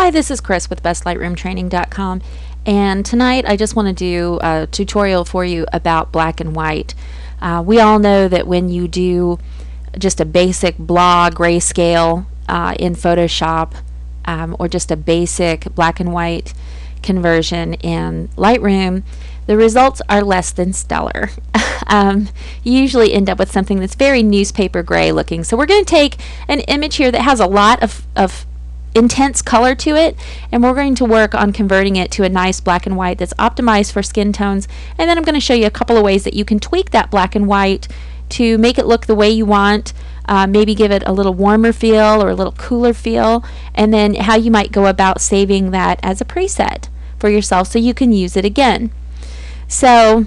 Hi, this is Kris with bestlightroomtraining.com, and tonight I just want to do a tutorial for you about black and white. We all know that when you do just a basic blah grayscale in Photoshop or just a basic black and white conversion in Lightroom, the results are less than stellar. You usually end up with something that's very newspaper gray looking. So we're going to take an image here that has a lot of intense color to it, and we're going to work on converting it to a nice black and white that's optimized for skin tones. And then I'm going to show you a couple of ways that you can tweak that black and white to make it look the way you want, maybe give it a little warmer feel or a little cooler feel, and then how you might go about saving that as a preset for yourself so you can use it again. So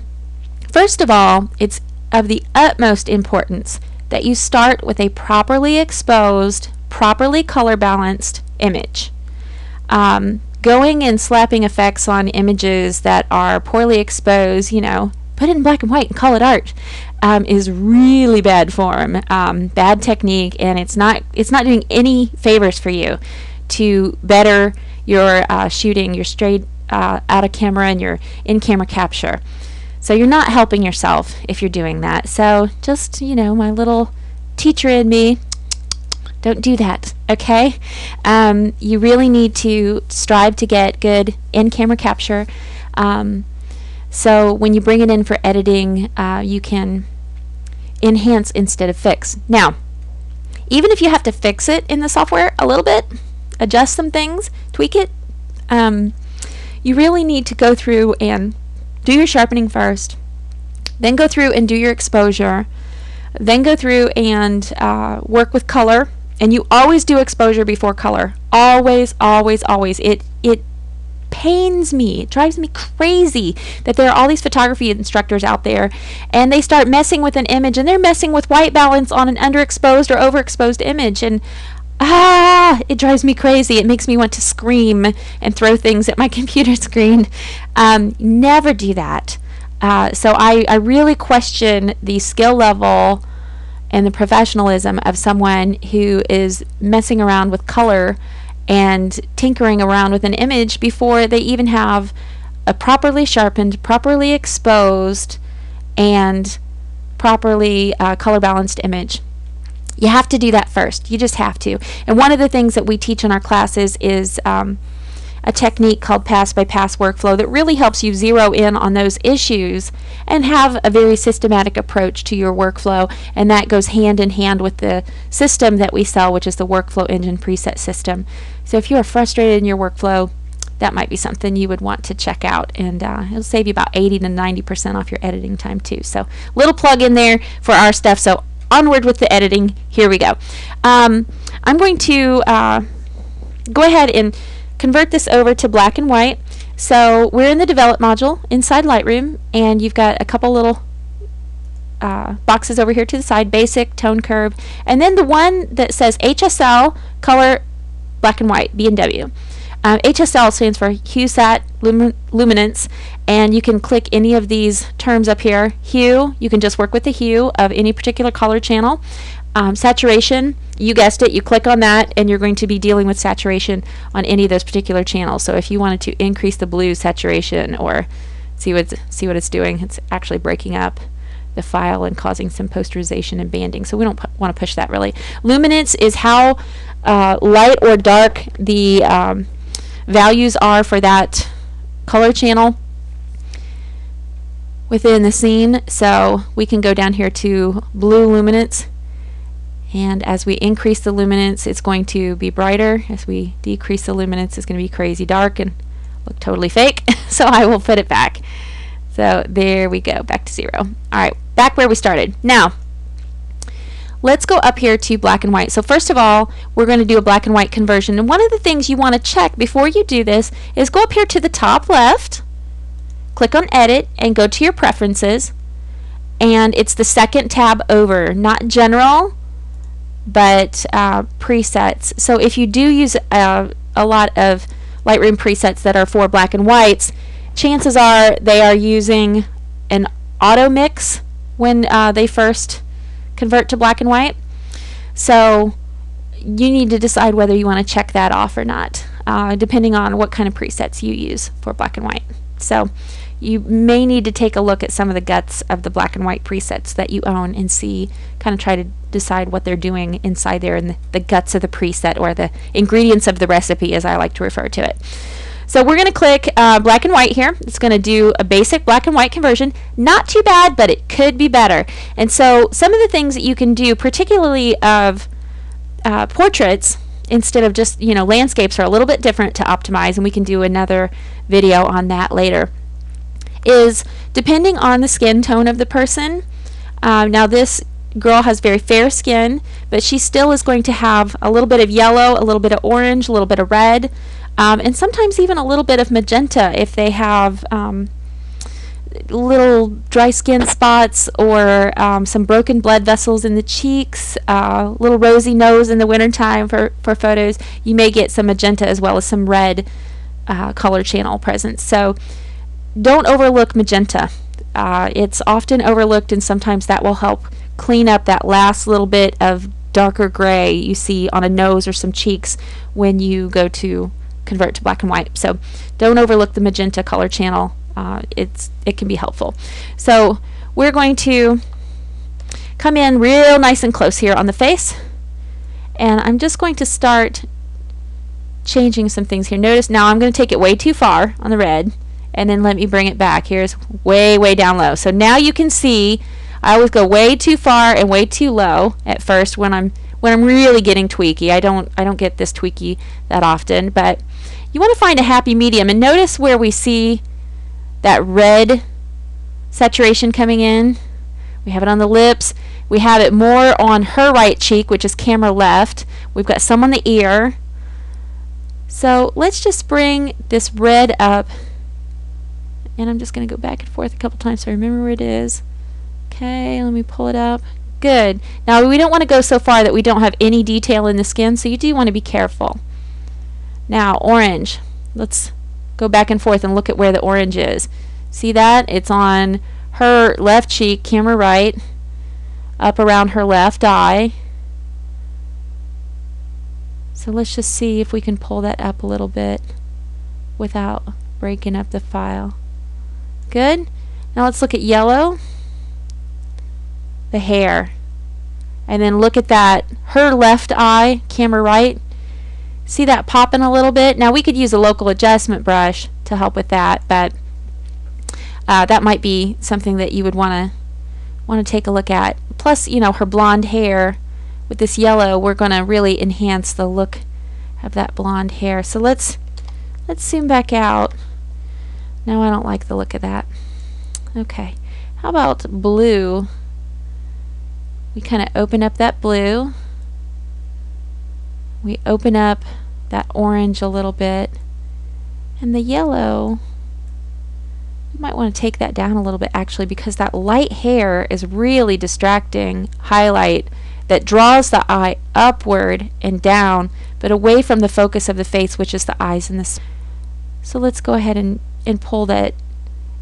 first of all, it's of the utmost importance that you start with a properly exposed, properly color balanced image. Going and slapping effects on images that are poorly exposed, you know, put it in black and white and call it art, is really bad form, bad technique, and it's not doing any favors for you to better your shooting, your straight out of camera and your in-camera capture. So you're not helping yourself if you're doing that. So just, you know, my little teacher in me, don't do that, okay? You really need to strive to get good in-camera capture. So when you bring it in for editing, you can enhance instead of fix. Now, even if you have to fix it in the software a little bit, adjust some things, tweak it, you really need to go through and do your sharpening first, then go through and do your exposure, then go through and work with color. And you always do exposure before color. Always, always, always. It pains me, it drives me crazy that there are all these photography instructors out there and they start messing with an image and they're messing with white balance on an underexposed or overexposed image, and it drives me crazy. It makes me want to scream and throw things at my computer screen. Never do that. So I really question the skill level and the professionalism of someone who is messing around with color and tinkering around with an image before they even have a properly sharpened, properly exposed, and properly color balanced image. You have to do that first. You just have to. And one of the things that we teach in our classes is a technique called pass-by-pass workflow that really helps you zero in on those issues and have a very systematic approach to your workflow, and that goes hand in hand with the system that we sell, which is the Workflow Engine Preset System. So if you are frustrated in your workflow, that might be something you would want to check out, and it'll save you about 80 to 90% off your editing time too. So little plug in there for our stuff. So onward with the editing. Here we go. I'm going to go ahead and convert this over to black and white. So we're in the Develop module inside Lightroom, and you've got a couple little boxes over here to the side, Basic, Tone Curve, and then the one that says HSL, Color, Black and White, B&W. HSL stands for Hue, Sat, Luminance, and you can click any of these terms up here. Hue, you can just work with the hue of any particular color channel. Saturation, you guessed it, you click on that and you're going to be dealing with saturation on any of those particular channels. So if you wanted to increase the blue saturation or see what it's doing, it's actually breaking up the file and causing some posterization and banding. So we don't want to push that really. Luminance is how light or dark the values are for that color channel within the scene. So we can go down here to blue luminance, and as we increase the luminance, it's going to be brighter. As we decrease the luminance, it's going to be crazy dark and look totally fake. So I will put it back. So there we go, back to 0. All right, back where we started. Now, let's go up here to black and white. So first of all, we're going to do a black and white conversion. And one of the things you want to check before you do this is go up here to the top left, click on Edit, and go to your Preferences. And it's the second tab over, not General, but presets. So if you do use a lot of Lightroom presets that are for black and whites, chances are they are using an auto mix when they first convert to black and white. So you need to decide whether you want to check that off or not. depending on what kind of presets you use for black and white. So you may need to take a look at some of the guts of the black and white presets that you own and see, kind of try to decide what they're doing inside there in the guts of the preset, or the ingredients of the recipe, as I like to refer to it. So we're going to click black and white here. It's going to do a basic black and white conversion. Not too bad, but it could be better. And so some of the things that you can do, particularly of portraits, instead of just, landscapes, are a little bit different to optimize, and we can do another video on that later, is depending on the skin tone of the person. Now this girl has very fair skin, but she still is going to have a little bit of yellow, a little bit of orange, a little bit of red, and sometimes even a little bit of magenta if they have little dry skin spots, or some broken blood vessels in the cheeks, little rosy nose in the wintertime for photos. You may get some magenta as well as some red color channel present. So don't overlook magenta. It's often overlooked, and sometimes that will help clean up that last little bit of darker gray you see on a nose or some cheeks when you go to convert to black and white. So don't overlook the magenta color channel. It can be helpful. So we're going to come in real nice and close here on the face, and I'm just going to start changing some things here. Notice now I'm going to take it way too far on the red, and then let me bring it back. Here's way down low. So now you can see I always go way too far and way too low at first when I'm really getting tweaky. I don't get this tweaky that often, but you want to find a happy medium. And notice where we see that red saturation coming in. We have it on the lips. We have it more on her right cheek, which is camera left. We've got some on the ear. So let's just bring this red up, and I'm just going to go back and forth a couple times so I remember where it is. Okay, let me pull it up. Good. Now we don't want to go so far that we don't have any detail in the skin, so you do want to be careful. Now orange. Let's go back and forth and look at where the orange is. See that? It's on her left cheek, camera right, up around her left eye. So let's just see if we can pull that up a little bit without breaking up the file. Good. Now let's look at yellow, the hair, and then look at that, her left eye, camera right. See that popping a little bit? Now we could use a local adjustment brush to help with that, but that might be something that you would want to take a look at. Plus, her blonde hair with this yellow, we're going to really enhance the look of that blonde hair. So let's zoom back out. No, I don't like the look of that. Okay, how about blue? We kind of open up that blue. We open up that orange a little bit, and the yellow, you might want to take that down a little bit actually, because that light hair is really distracting highlight that draws the eye upward and down, but away from the focus of the face, which is the eyes and the. So let's go ahead and pull that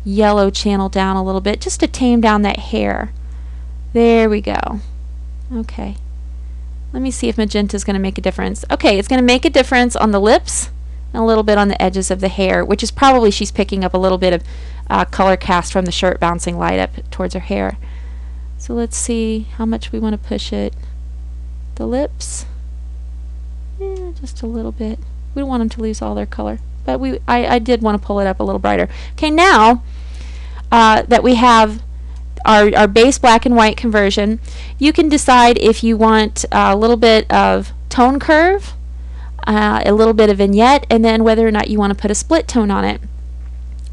yellow channel down a little bit just to tame down that hair. There we go. Okay. Let me see if magenta is going to make a difference. Okay, it's going to make a difference on the lips and a little bit on the edges of the hair, which is probably she's picking up a little bit of color cast from the shirt bouncing light up towards her hair. So let's see how much we want to push it. The lips, just a little bit. We don't want them to lose all their color, but I did want to pull it up a little brighter. Okay, now that we have our base black and white conversion, you can decide if you want a little bit of tone curve, a little bit of vignette, and then whether or not you want to put a split tone on it.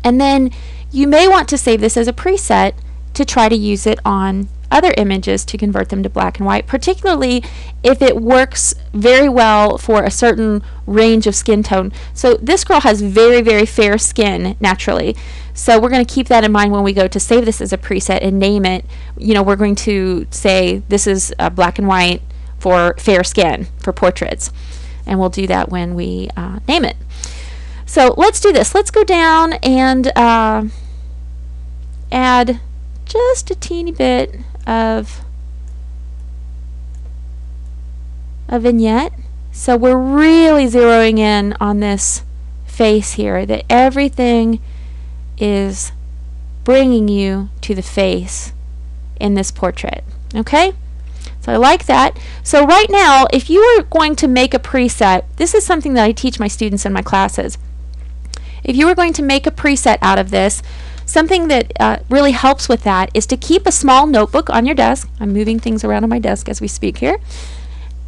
And then you may want to save this as a preset to try to use it on other images to convert them to black and white, particularly if it works very well for a certain range of skin tone. So this girl has very fair skin naturally, so we're going to keep that in mind when we go to save this as a preset and name it. We're going to say this is black and white for fair skin for portraits, and we'll do that when we name it. So let's do this. Let's go down and add just a teeny bit of a vignette. So we're really zeroing in on this face here, that everything is bringing you to the face in this portrait. Okay? So I like that. So right now, if you were going to make a preset, this is something that I teach my students in my classes. If you were going to make a preset out of this, something that really helps with that is to keep a small notebook on your desk. I'm moving things around on my desk as we speak here.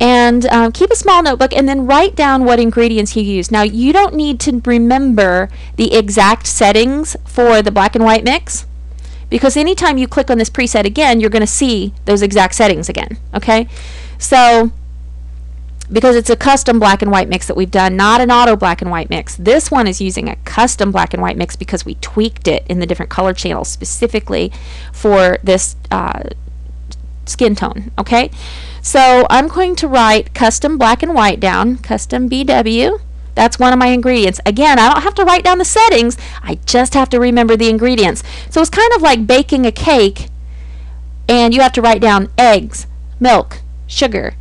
And keep a small notebook and then write down what ingredients you use. Now, you don't need to remember the exact settings for the black and white mix, because anytime you click on this preset again, you're going to see those exact settings again. Okay? So, because it's a custom black and white mix that we've done, not an auto black and white mix. This one is using a custom black and white mix because we tweaked it in the different color channels specifically for this skin tone. Okay? So I'm going to write custom black and white down, custom BW. That's one of my ingredients. Again, I don't have to write down the settings. I just have to remember the ingredients. So it's kind of like baking a cake, and you have to write down eggs, milk, sugar,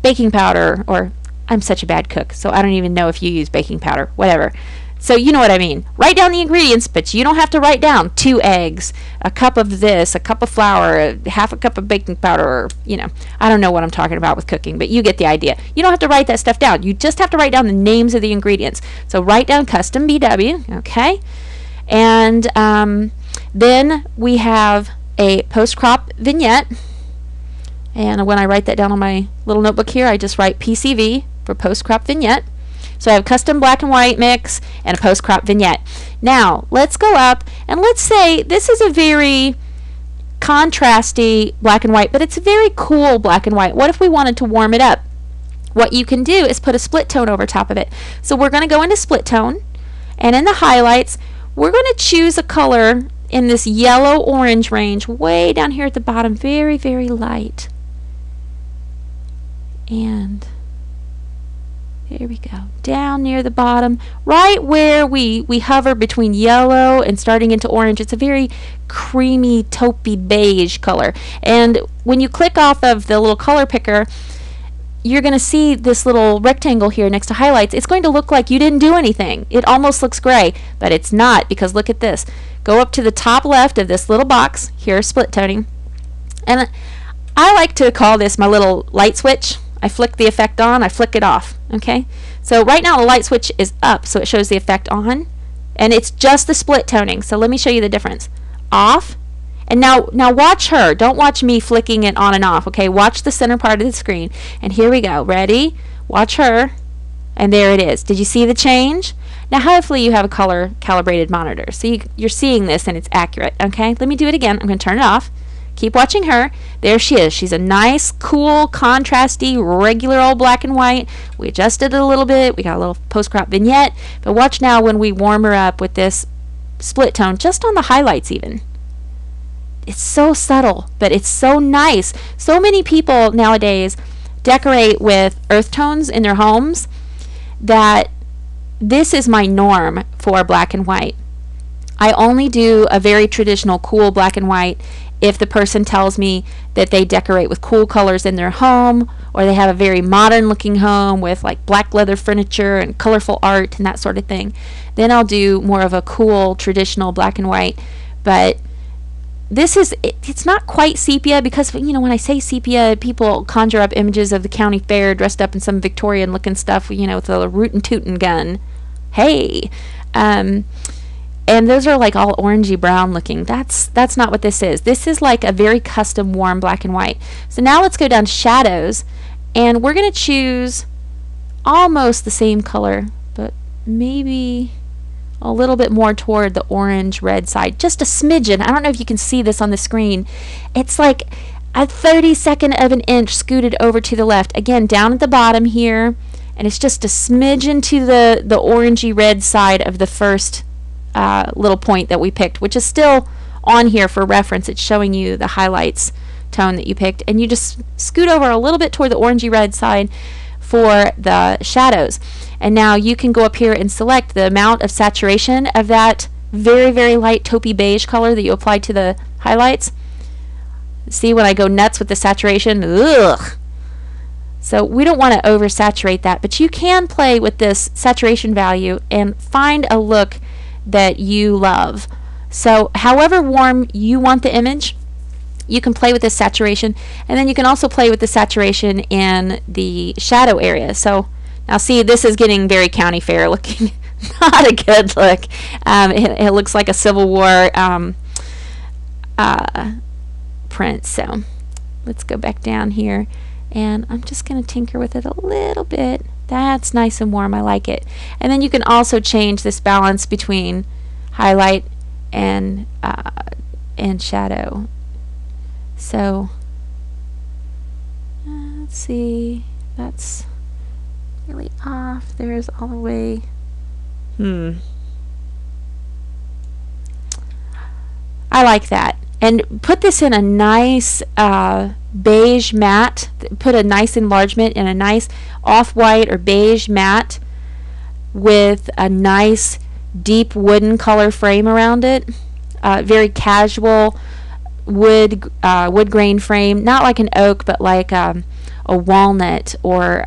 baking powder, or I'm such a bad cook, so I don't even know if you use baking powder, whatever. So you know what I mean. Write down the ingredients, but you don't have to write down 2 eggs, a cup of this, a cup of flour, half a cup of baking powder, or, you know, I don't know what I'm talking about with cooking, but you get the idea. You don't have to write that stuff down. You just have to write down the names of the ingredients. So write down custom BW, okay? And then we have a post-crop vignette. And when I write that down on my little notebook here, I just write PCV for post-crop vignette. So I have custom black and white mix and a post-crop vignette. Now, let's go up and let's say this is a very contrasty black and white, but it's a very cool black and white. What if we wanted to warm it up? What you can do is put a split tone over top of it. So we're going to go into split tone, and in the highlights, we're going to choose a color in this yellow-orange range way down here at the bottom, very, very light. And here we go, down near the bottom, right where we hover between yellow and starting into orange. It's a very creamy, taupey beige color. And when you click off of the little color picker, you're going to see this little rectangle here next to highlights. It's going to look like you didn't do anything. It almost looks gray, but it's not, because look at this. Go up to the top left of this little box, here, split toning. And I like to call this my little light switch. I flick the effect on, I flick it off, okay? So right now the light switch is up, so it shows the effect on, and it's just the split toning. So let me show you the difference. Off, and now watch her. Don't watch me flicking it on and off, okay? Watch the center part of the screen, and here we go. Ready? Watch her, and there it is. Did you see the change? Now hopefully you have a color calibrated monitor, so you're seeing this and it's accurate, okay? Let me do it again. I'm going to turn it off. Keep watching her. There she is. She's a nice, cool, contrasty, regular old black and white. We adjusted it a little bit. We got a little post-crop vignette. But watch now when we warm her up with this split tone, just on the highlights even. It's so subtle, but it's so nice. So many people nowadays decorate with earth tones in their homes that this is my norm for black and white. I only do a very traditional, cool black and white if the person tells me that they decorate with cool colors in their home, or they have a very modern looking home with like black leather furniture and colorful art and that sort of thing. Then I'll do more of a cool traditional black and white. But this is, it's not quite sepia, because, you know, when I say sepia, people conjure up images of the county fair dressed up in some Victorian looking stuff, you know, with a rootin' tootin' gun. Hey, and those are like all orangey brown looking. That's not what this is. This is like a very custom warm black and white. So now let's go down to shadows, and we're going to choose almost the same color, but maybe a little bit more toward the orange red side, just a smidgen. I don't know if you can see this on the screen. It's like a 32nd of an inch scooted over to the left, again down at the bottom here, and it's just a smidgen to the orangey red side of the first little point that we picked, which is still on here for reference. It's showing you the highlights tone that you picked, and you just scoot over a little bit toward the orangey red side for the shadows. And now you can go up here and select the amount of saturation of that very, very light taupey beige color that you applied to the highlights. See, when I go nuts with the saturation, ugh. So we don't want to oversaturate that, but you can play with this saturation value and find a look that you love. So however warm you want the image, you can play with this saturation, and then you can also play with the saturation in the shadow area. So now see, this is getting very county fair looking. Not a good look. It looks like a Civil War print. So let's go back down here, and I'm just going to tinker with it a little bit. That's nice and warm. I like it. And then you can also change this balance between highlight and shadow. So let's see, that's really off. There's all the way. I like that. And put this in a nice beige matte. Put a nice enlargement in a nice off-white or beige matte with a nice deep wooden color frame around it. Very casual wood grain frame, not like an oak, but like a walnut or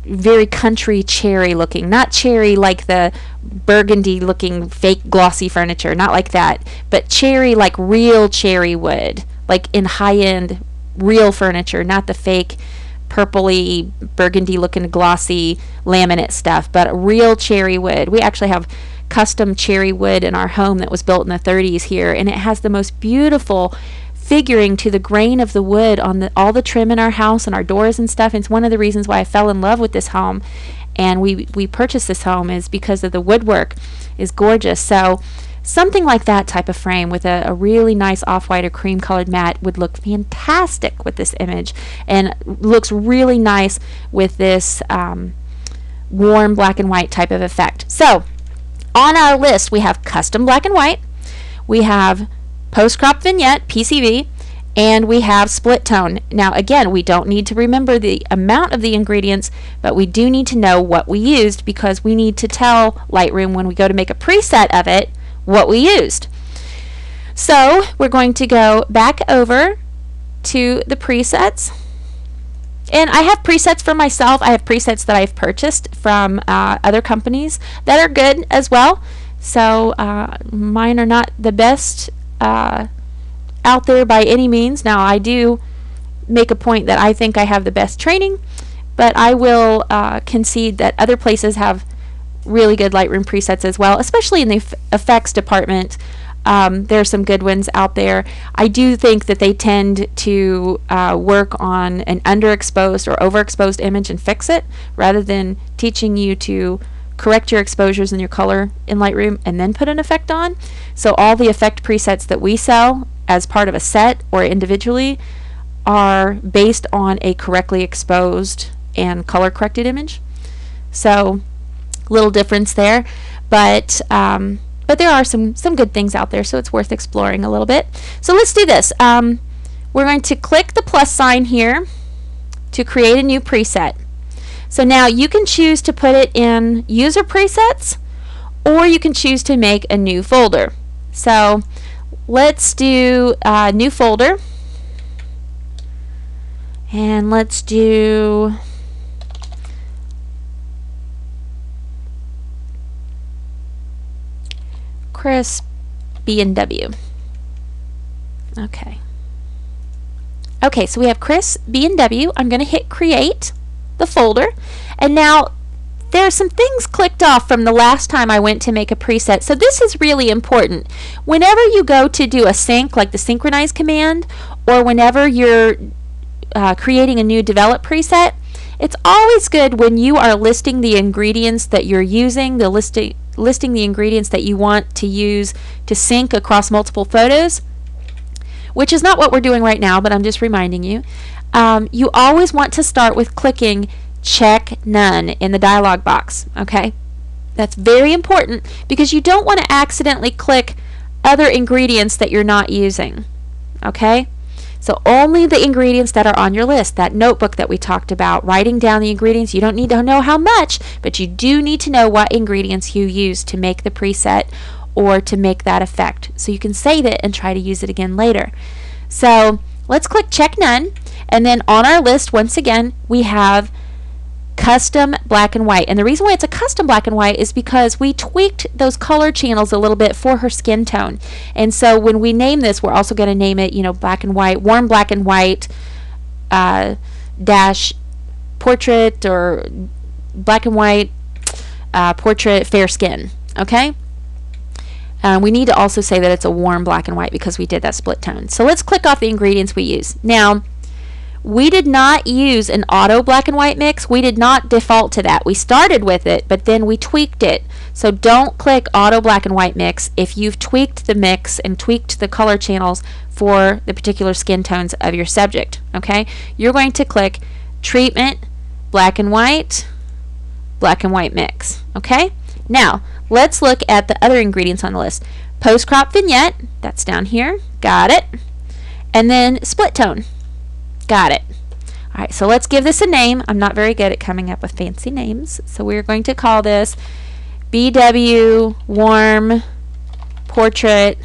very country cherry looking, not cherry like the burgundy looking fake glossy furniture, not like that, but cherry like real cherry wood, like in high-end real furniture, not the fake purpley burgundy looking glossy laminate stuff, but real cherry wood. We actually have custom cherry wood in our home that was built in the 30s here, and it has the most beautiful figuring to the grain of the wood on all the trim in our house and our doors and stuff. And it's one of the reasons why I fell in love with this home, and we purchased this home, is because of the woodwork is gorgeous. So something like that type of frame with a really nice off-white or cream colored matte would look fantastic with this image, and looks really nice with this warm black and white type of effect. So on our list we have custom black and white, we have post-crop vignette, PCV, and we have split tone. Now again, we don't need to remember the amount of the ingredients, but we do need to know what we used, because we need to tell Lightroom when we go to make a preset of it what we used. So we're going to go back over to the presets, and I have presets for myself. I have presets that I've purchased from other companies that are good as well. So mine are not the best out there by any means. Now I do make a point that I think I have the best training, but I will concede that other places have really good Lightroom presets as well, especially in the effects department. There are some good ones out there. I do think that they tend to work on an underexposed or overexposed image and fix it, rather than teaching you to correct your exposures and your color in Lightroom and then put an effect on. So all the effect presets that we sell as part of a set or individually are based on a correctly exposed and color corrected image. So little difference there, but there are some good things out there, so it's worth exploring a little bit. So let's do this. We're going to click the plus sign here to create a new preset. So now you can choose to put it in user presets, or you can choose to make a new folder. So let's do a new folder, and let's do Kris B&W. Okay, so we have Kris B&W. I'm going to hit create the folder, and now there are some things clicked off from the last time I went to make a preset. So this is really important. Whenever you go to do a sync, like the synchronize command, or whenever you're creating a new develop preset, it's always good when you are listing the ingredients that you're using, listing the ingredients that you want to use to sync across multiple photos, which is not what we're doing right now, but I'm just reminding you. You always want to start with clicking check none in the dialog box. Okay, that's very important, because you don't want to accidentally click other ingredients that you're not using. Okay, so only the ingredients that are on your list, that notebook that we talked about, writing down the ingredients. You don't need to know how much, but you do need to know what ingredients you use to make the preset or to make that effect, so you can save it and try to use it again later. So let's click check none, and then on our list once again we have custom black and white. And the reason why it's a custom black and white is because we tweaked those color channels a little bit for her skin tone. And so when we name this, we're also going to name it, you know, black and white, warm black and white dash portrait, or black and white portrait fair skin. Okay. We need to also say that it's a warm black and white because we did that split tone. So let's click off the ingredients we use. Now, we did not use an auto black and white mix. We did not default to that. We started with it, but then we tweaked it. So don't click auto black and white mix if you've tweaked the mix and tweaked the color channels for the particular skin tones of your subject. Okay? You're going to click treatment, black and white mix. Okay? Now, let's look at the other ingredients on the list. Post crop vignette, that's down here. Got it. And then split tone. Got it. All right, so let's give this a name. I'm not very good at coming up with fancy names, so we're going to call this BW Warm Portrait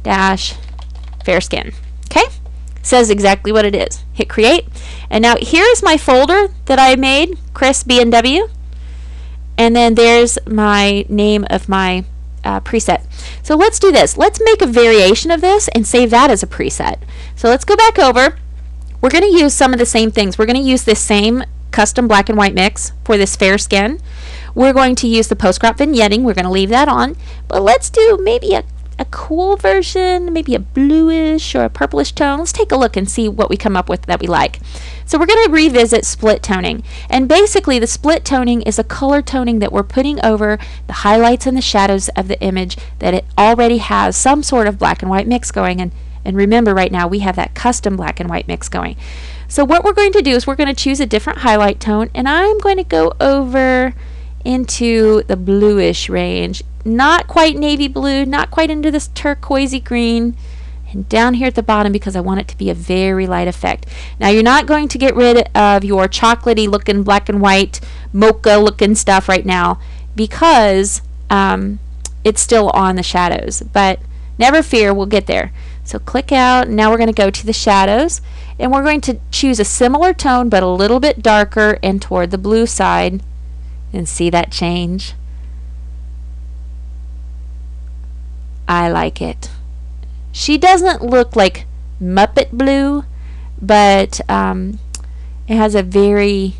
Dash Fair Skin. Okay? Says exactly what it is. Hit create. And now here's my folder that I made, Kris B&W. And then there's my name of my preset. So let's do this. Let's make a variation of this and save that as a preset. So let's go back over. We're going to use some of the same things. We're going to use this same custom black and white mix for this fair skin. We're going to use the post-crop vignetting. We're going to leave that on. But let's do maybe a cool version, maybe a bluish or a purplish tone. Let's take a look and see what we come up with that we like. So we're going to revisit split toning. And basically the split toning is a color toning that we're putting over the highlights and the shadows of the image that it already has some sort of black and white mix going. And remember, right now we have that custom black and white mix going. So what we're going to do is we're going to choose a different highlight tone, and I'm going to go over into the bluish range. Not quite navy blue, not quite into this turquoisey green, and down here at the bottom because I want it to be a very light effect. Now you're not going to get rid of your chocolatey looking black and white mocha looking stuff right now because it's still on the shadows, but never fear, we'll get there. So click out. Now we're going to go to the shadows, and we're going to choose a similar tone but a little bit darker and toward the blue side, and see that change. I like it. She doesn't look like Muppet blue, but it has a very,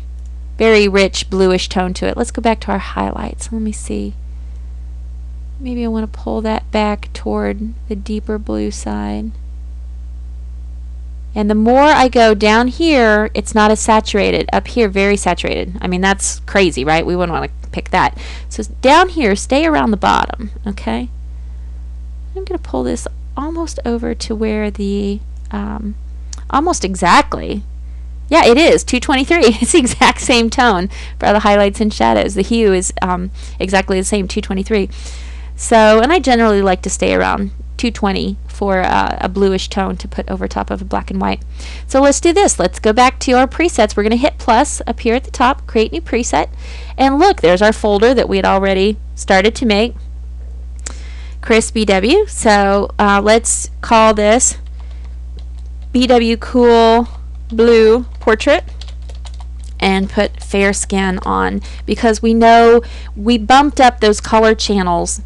very rich bluish tone to it. Let's go back to our highlights. Let me see. Maybe I want to pull that back toward the deeper blue side. And the more I go down here, it's not as saturated. Up here, very saturated. I mean, that's crazy, right? We wouldn't want to pick that. So down here, stay around the bottom, okay? I'm going to pull this almost over to where the, almost exactly. Yeah, it is 223. It's the exact same tone for the highlights and shadows. The hue is exactly the same, 223. So, and I generally like to stay around 220 for a bluish tone to put over top of a black and white. So let's do this. Let's go back to our presets. We're going to hit plus up here at the top, create new preset, and look, there's our folder that we had already started to make, Kris BW. So let's call this BW Cool Blue Portrait and put fair skin on, because we know we bumped up those color channels,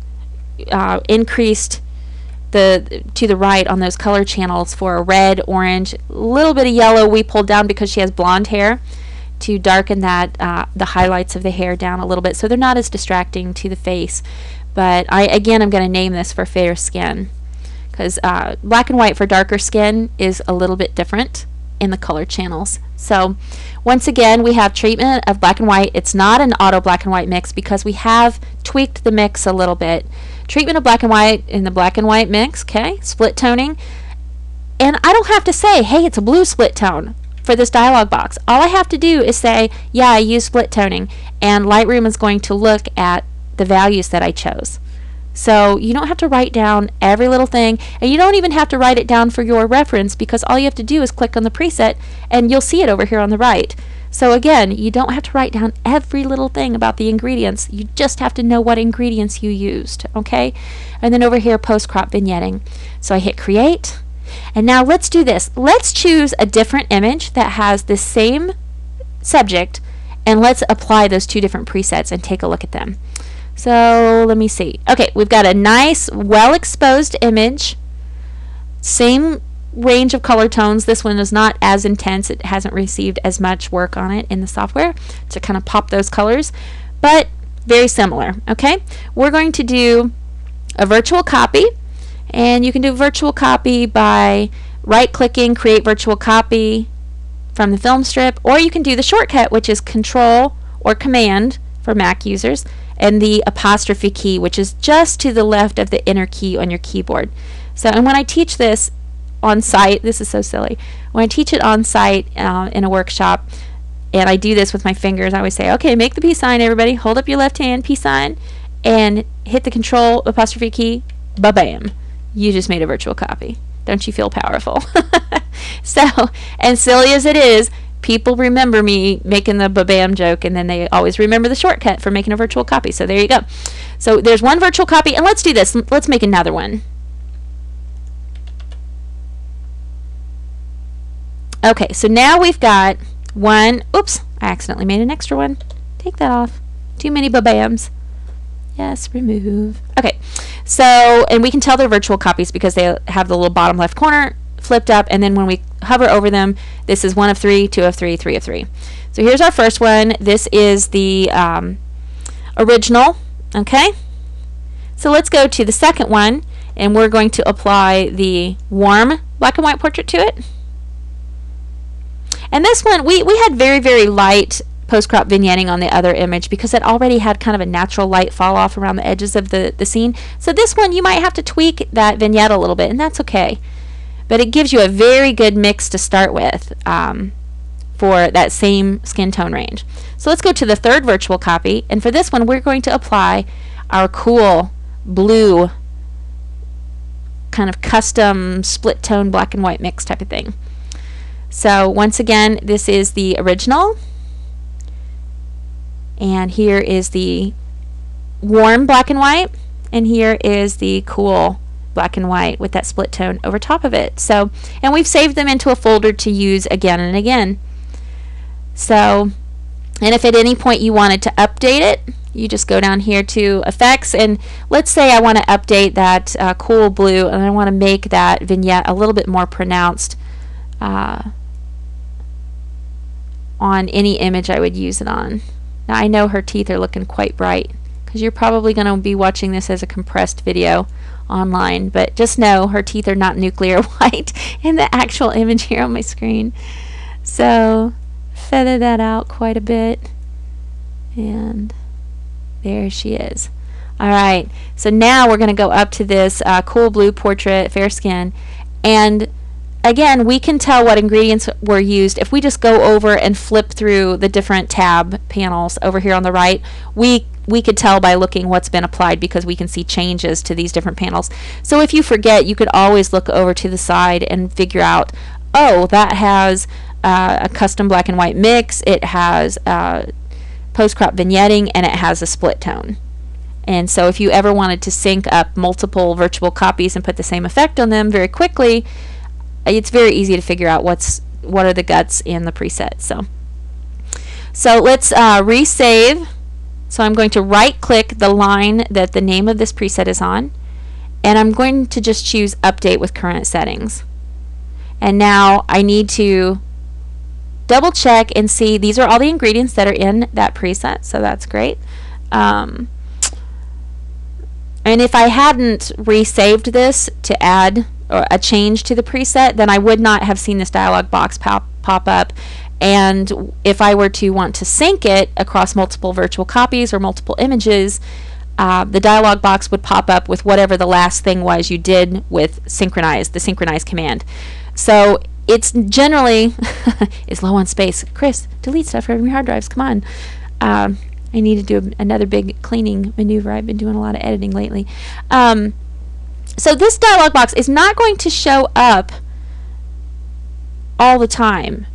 increased to the right on those color channels for a red, orange, a little bit of yellow we pulled down because she has blonde hair to darken that the highlights of the hair down a little bit so they're not as distracting to the face. But I'm going to name this for fair skin because black and white for darker skin is a little bit different in the color channels. So once again, we have treatment of black and white. It's not an auto black and white mix because we have tweaked the mix a little bit. Treatment of black and white in the black and white mix, okay, split toning. And I don't have to say, hey, it's a blue split tone for this dialog box. All I have to do is say, yeah, I use split toning, and Lightroom is going to look at the values that I chose. So you don't have to write down every little thing, and you don't even have to write it down for your reference because all you have to do is click on the preset and you'll see it over here on the right. So again, you don't have to write down every little thing about the ingredients. You just have to know what ingredients you used, okay? And then over here, post-crop vignetting. So I hit create, And now let's do this. Let's choose a different image that has the same subject, and let's apply those two different presets and take a look at them. So let me see. Okay, we've got a nice, well-exposed image. Same range of color tones. This one is not as intense. It hasn't received as much work on it in the software to kind of pop those colors, but very similar. Okay, we're going to do a virtual copy, and you can do virtual copy by right-clicking, create virtual copy from the film strip, or you can do the shortcut, which is Control or Command for Mac users, and the apostrophe key, which is just to the left of the enter key on your keyboard. So, and when I teach this on site, this is so silly, when I teach it on site in a workshop, and I do this with my fingers, I always say, okay, make the peace sign, everybody, hold up your left hand, peace sign, and hit the Control apostrophe key, ba-bam, you just made a virtual copy. Don't you feel powerful? So, and silly as it is, people remember me making the ba-bam joke, and then they always remember the shortcut for making a virtual copy. So there you go. So there's one virtual copy, and let's do this. Let's make another one. Okay, so now we've got one. Oops, I accidentally made an extra one. Take that off. Too many ba-bams. Yes, remove. Okay, so, and we can tell they're virtual copies because they have the little bottom left corner flipped up, and then when we hover over them, this is 1 of 3, 2 of 3, 3 of 3. So here's our first one. This is the original. Okay, so let's go to the second one, and we're going to apply the warm black and white portrait to it. And this one, we had very, very light post-crop vignetting on the other image because it already had kind of a natural light fall off around the edges of the scene. So this one, you might have to tweak that vignette a little bit, and that's okay. But it gives you a very good mix to start with for that same skin tone range. So let's go to the third virtual copy, and for this one, we're going to apply our cool blue kind of custom split tone black and white mix type of thing. So once again, this is the original, and here is the warm black and white, and here is the cool black and white with that split tone over top of it. So, and we've saved them into a folder to use again and again. So, and if at any point you wanted to update it, you just go down here to effects, and let's say I want to update that cool blue, and I want to make that vignette a little bit more pronounced on any image I would use it on. Now I know her teeth are looking quite bright because you're probably going to be watching this as a compressed video online, but just know her teeth are not nuclear white in the actual image here on my screen. So feather that out quite a bit, and there she is. Alright, so now we're going to go up to this cool blue portrait, fair skin, and again, we can tell what ingredients were used if we just go over and flip through the different tab panels over here on the right. We could tell by looking what's been applied because we can see changes to these different panels. So if you forget, you could always look over to the side and figure out, oh, that has a custom black and white mix, it has post-crop vignetting, and it has a split tone. And so if you ever wanted to sync up multiple virtual copies and put the same effect on them very quickly, it's very easy to figure out what are the guts in the preset. So let's resave. So I'm going to right click the line that the name of this preset is on, and I'm going to just choose update with current settings. And now I need to double check and see these are all the ingredients that are in that preset, so that's great. And if I hadn't resaved this to add or a change to the preset, then I would not have seen this dialog box pop up. And if I were to want to sync it across multiple virtual copies or multiple images, the dialog box would pop up with whatever the last thing was you did with synchronize, the synchronize command. So it's generally is low on space. Kris, delete stuff from your hard drives. Come on. I need to do another big cleaning maneuver. I've been doing a lot of editing lately. So this dialog box is not going to show up all the time.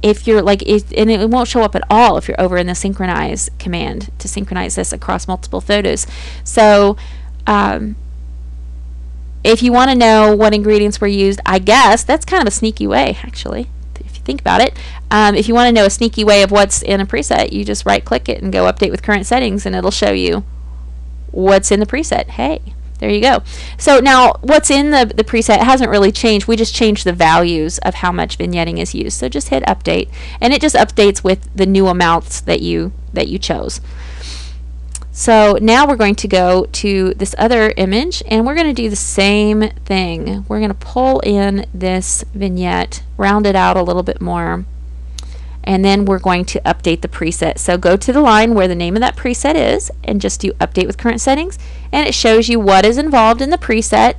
If you're like, and it won't show up at all if you're over in the synchronize command to synchronize this across multiple photos. So if you want to know what ingredients were used, I guess that's kind of a sneaky way, actually, if you think about it. If you want to know a sneaky way of what's in a preset, you just right-click it and go update with current settings, and it'll show you what's in the preset. Hey, there you go. So now what's in the preset hasn't really changed. We just changed the values of how much vignetting is used. So just hit update, and it just updates with the new amounts that you chose. So now we're going to go to this other image, and we're going to do the same thing. We're going to pull in this vignette, round it out a little bit more, and then we're going to update the preset. So go to the line where the name of that preset is and just do update with current settings, and it shows you what is involved in the preset,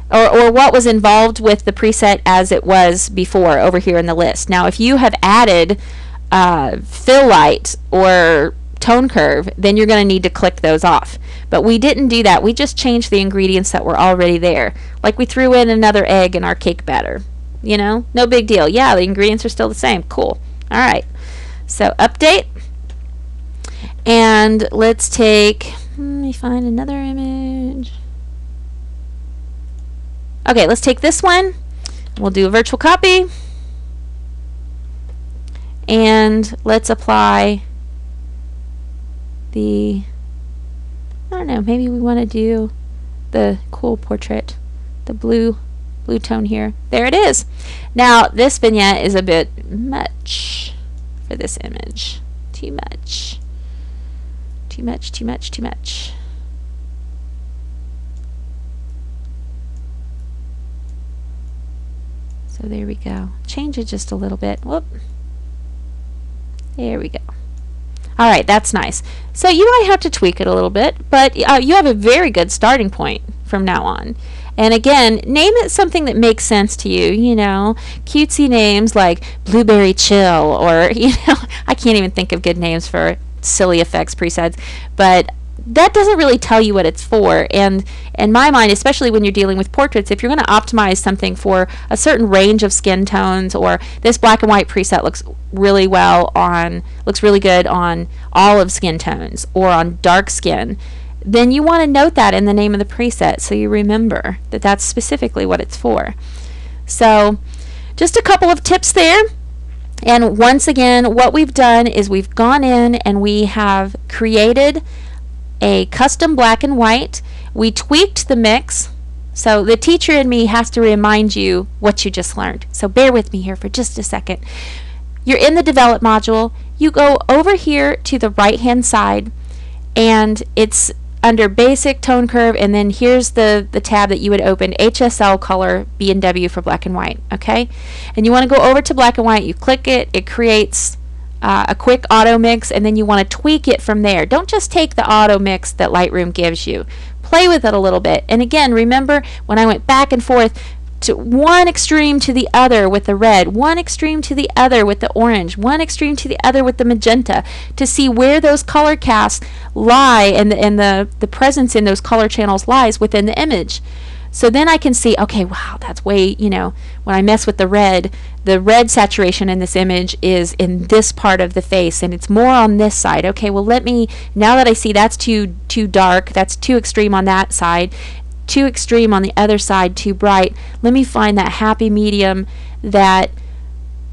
or what was involved with the preset as it was before over here in the list. Now if you have added fill light or tone curve, then you're going to need to click those off. But we didn't do that. We just changed the ingredients that were already there. Like we threw in another egg in our cake batter. You know, no big deal. Yeah, the ingredients are still the same. Cool. All right. So update. And let's take, let me find another image. Okay, let's take this one. We'll do a virtual copy. And let's apply the, I don't know, maybe we want to do the cool portrait, the blue tone here. There it is. Now this vignette is a bit much for this image. Too much. Too much, too much, too much. So there we go. Change it just a little bit. Whoop. There we go. All right, that's nice. So you might have to tweak it a little bit, but you have a very good starting point from now on. And again, name it something that makes sense to you, you know, cutesy names like Blueberry Chill, or, you know, I can't even think of good names for silly effects presets, but that doesn't really tell you what it's for. And in my mind, especially when you're dealing with portraits, if you're going to optimize something for a certain range of skin tones, or this black and white preset looks really good on olive skin tones or on dark skin, then you want to note that in the name of the preset so you remember that that's specifically what it's for. So just a couple of tips there. And once again, what we've done is we've gone in and we have created a custom black and white. We tweaked the mix, so the teacher in me has to remind you what you just learned. So bear with me here for just a second. You're in the develop module. You go over here to the right hand side, and it's under basic tone curve, and then here's the tab that you would open, HSL color B&W for black and white. Okay, and you want to go over to black and white. You click it, it creates a quick auto mix, and then you want to tweak it from there. Don't just take the auto mix that Lightroom gives you. Play with it a little bit. And again, remember when I went back and forth to one extreme to the other with the red, one extreme to the other with the orange, one extreme to the other with the magenta, to see where those color casts lie and the presence in those color channels lies within the image. So then I can see, okay, wow, that's way, you know, when I mess with the red saturation in this image is in this part of the face, and it's more on this side. Okay, well, let me, now that I see that's too dark, that's too extreme on that side, too extreme on the other side, too bright, let me find that happy medium that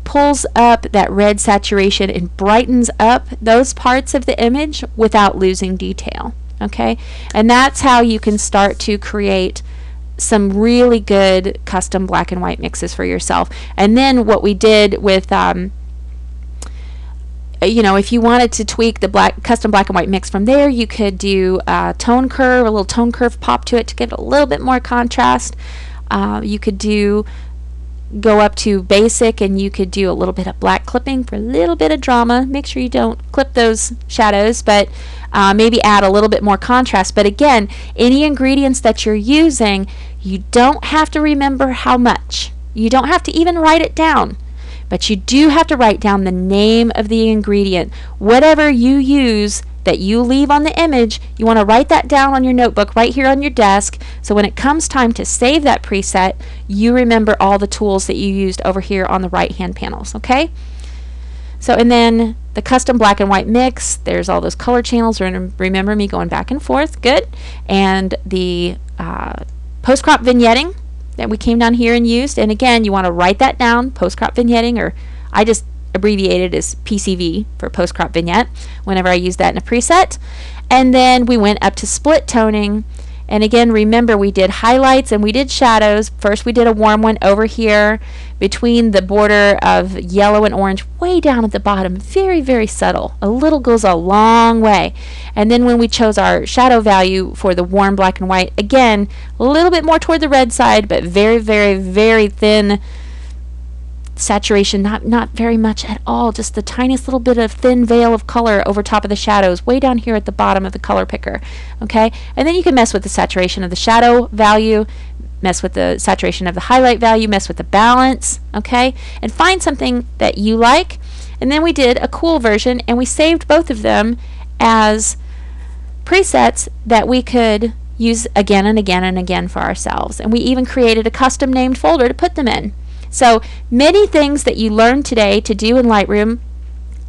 pulls up that red saturation and brightens up those parts of the image without losing detail. Okay, and that's how you can start to create some really good custom black and white mixes for yourself. And then what we did with you know, if you wanted to tweak the custom black and white mix from there, you could do a tone curve, a little tone curve pop to it to give it a little bit more contrast. You could go up to basic, and you could do a little bit of black clipping for a little bit of drama. Make sure you don't clip those shadows, but maybe add a little bit more contrast. But again, any ingredients that you're using, you don't have to remember how much. You don't have to even write it down, but you do have to write down the name of the ingredient. Whatever you use that you leave on the image, you want to write that down on your notebook right here on your desk, so when it comes time to save that preset, you remember all the tools that you used over here on the right hand panels. Okay, so and then the custom black and white mix, there's all those color channels. Remember me going back and forth, good, and the post-crop vignetting that we came down here and used. And again, you want to write that down, post-crop vignetting, or I just abbreviate it as PCV for post-crop vignette whenever I use that in a preset. And then we went up to split toning. And again, remember, we did highlights and we did shadows. First we did a warm one over here between the border of yellow and orange, way down at the bottom, very, very subtle. A little goes a long way. And then when we chose our shadow value for the warm black and white, again, a little bit more toward the red side, but very, very, very thin saturation, not very much at all, just the tiniest little bit of thin veil of color over top of the shadows, way down here at the bottom of the color picker. Okay, and then you can mess with the saturation of the shadow value, mess with the saturation of the highlight value, mess with the balance, okay, and find something that you like. And then we did a cool version, and we saved both of them as presets that we could use again and again and again for ourselves. And we even created a custom named folder to put them in. So many things that you learned today to do in Lightroom.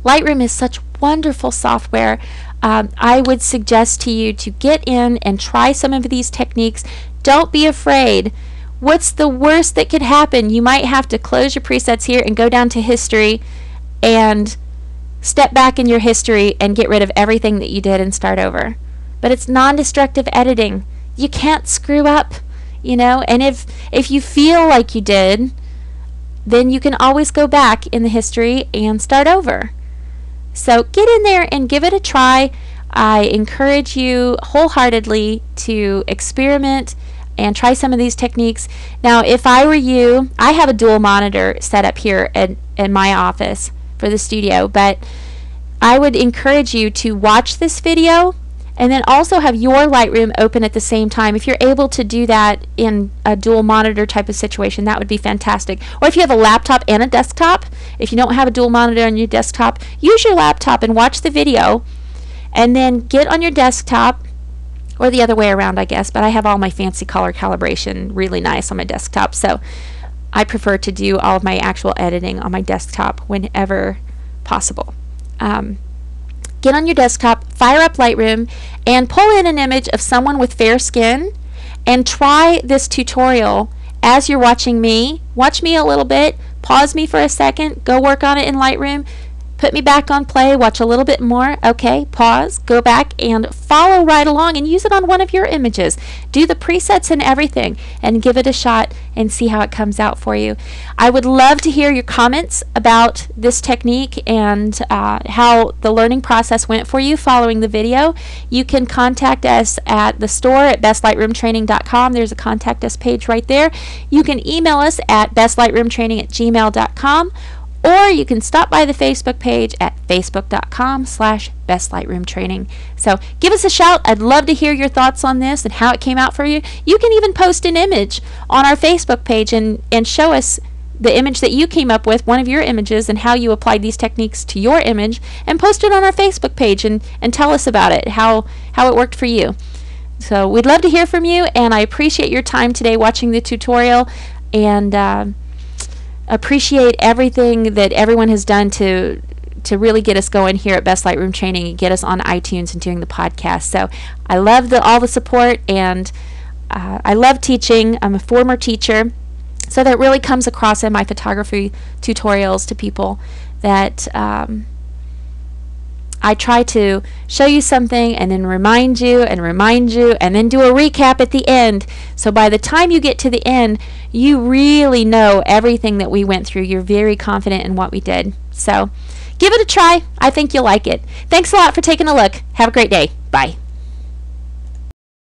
Lightroom is such wonderful software. I would suggest to you to get in and try some of these techniques. Don't be afraid. What's the worst that could happen? You might have to close your presets here and go down to history and step back in your history and get rid of everything that you did and start over. But it's non-destructive editing. You can't screw up, you know, and if you feel like you did, then you can always go back in the history and start over. So get in there and give it a try. I encourage you wholeheartedly to experiment and try some of these techniques. Now, if I were you, I have a dual monitor set up here in my office for the studio, but I would encourage you to watch this video and then also have your Lightroom open at the same time. If you're able to do that in a dual monitor type of situation, that would be fantastic. Or if you have a laptop and a desktop, if you don't have a dual monitor on your desktop, use your laptop and watch the video, and then get on your desktop, or the other way around, I guess, but I have all my fancy color calibration really nice on my desktop, so I prefer to do all of my actual editing on my desktop whenever possible. Get on your desktop, fire up Lightroom, and pull in an image of someone with fair skin, and try this tutorial as you're watching me. Watch me a little bit, pause me for a second, go work on it in Lightroom, put me back on play, watch a little bit more, okay, pause, go back and follow right along and use it on one of your images. Do the presets and everything and give it a shot and see how it comes out for you. I would love to hear your comments about this technique and how the learning process went for you following the video. You can contact us at the store at bestlightroomtraining.com. There's a contact us page right there. You can email us at bestlightroomtraining@gmail.com, or you can stop by the Facebook page at facebook.com/bestlightroomtraining. So give us a shout. I'd love to hear your thoughts on this and how it came out for you. You can even post an image on our Facebook page and show us the image that you came up with, one of your images, and how you applied these techniques to your image, and post it on our Facebook page and tell us about it, how it worked for you. So we'd love to hear from you, and I appreciate your time today watching the tutorial, and appreciate everything that everyone has done to really get us going here at Best Lightroom Training and get us on iTunes and doing the podcast. So I love all the support, and I love teaching. I'm a former teacher, so that really comes across in my photography tutorials to people that I try to show you something and then remind you and then do a recap at the end. So by the time you get to the end, you really know everything that we went through. You're very confident in what we did. So give it a try. I think you'll like it. Thanks a lot for taking a look. Have a great day. Bye.